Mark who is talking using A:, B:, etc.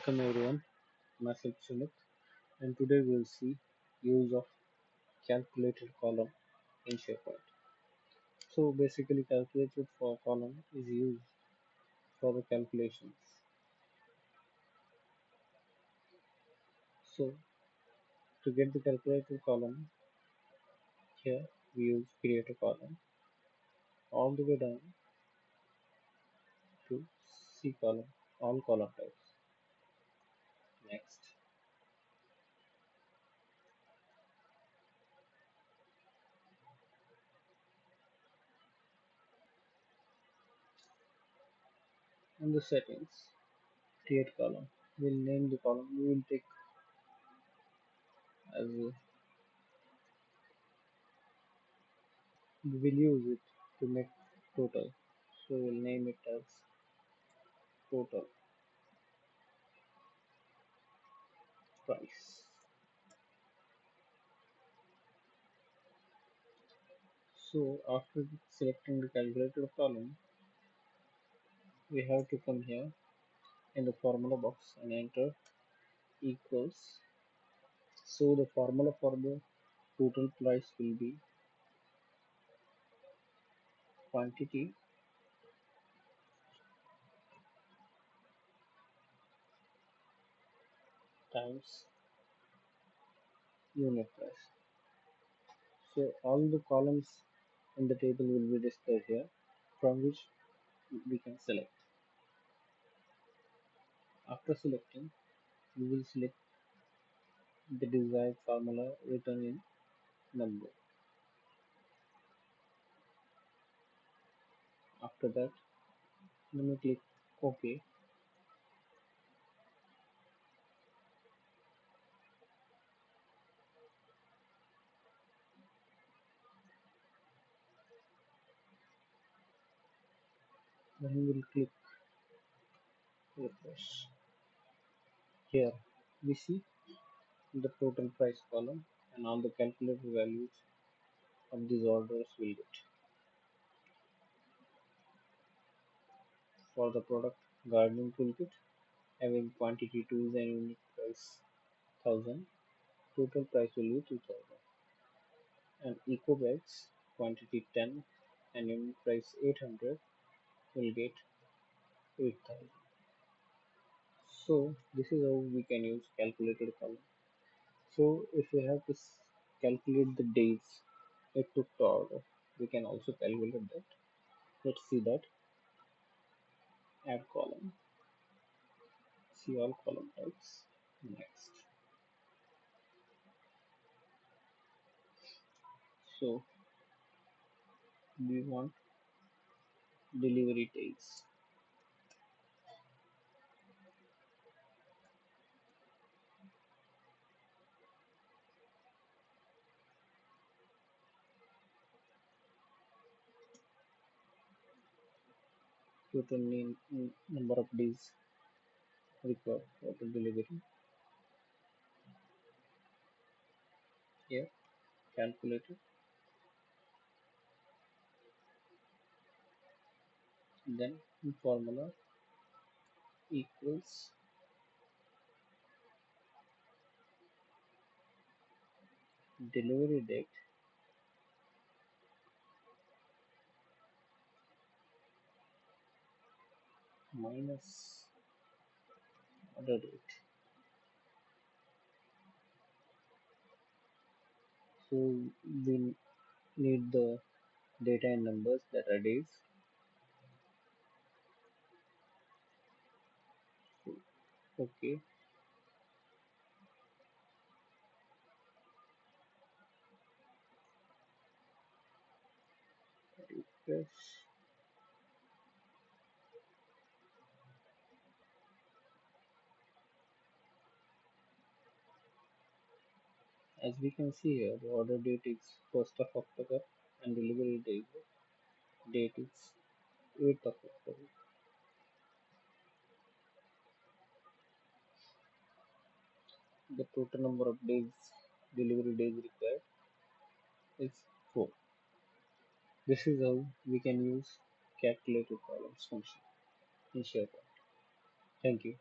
A: Welcome everyone, myself Sumit, and today we'll see use of calculated column in Sharepoint. So basically calculated for column is used for the calculations. So to get the calculated column, here we use create a column all the way down to C column, all column types. Next, in the settings, create column. We'll name the column. We will take as we will use it to make total. So we'll name it as total price. So after selecting the calculated column, we have to come here in the formula box and enter equals. So the formula for the total price will be quantity times unit price. So all the columns in the table will be displayed here, from which we can select. After selecting, we will select the desired formula written in number. After that, when we click OK, then we will click refresh. Here we see the total price column and all the calculated values of these orders will get. For the product gardening toolkit having quantity 2 and unit price 1000, total price will be 2000. And eco bags quantity 10 and unit price 800 will get 8000. So this is how we can use calculated column. So if we have to calculate the days it took to order, we can also calculate that. Let's see that. Add column, see all column types. Next, so we want delivery days. Total number of days required for the delivery. Here calculated, then formula equals delivery date minus order date. So we need the data in numbers, that are days. Okay, refresh. As we can see here, the order date is 1st of October and delivery date is 8th of October. The total number of days, delivery days required is 4. This is how we can use calculated columns function in SharePoint. Thank you.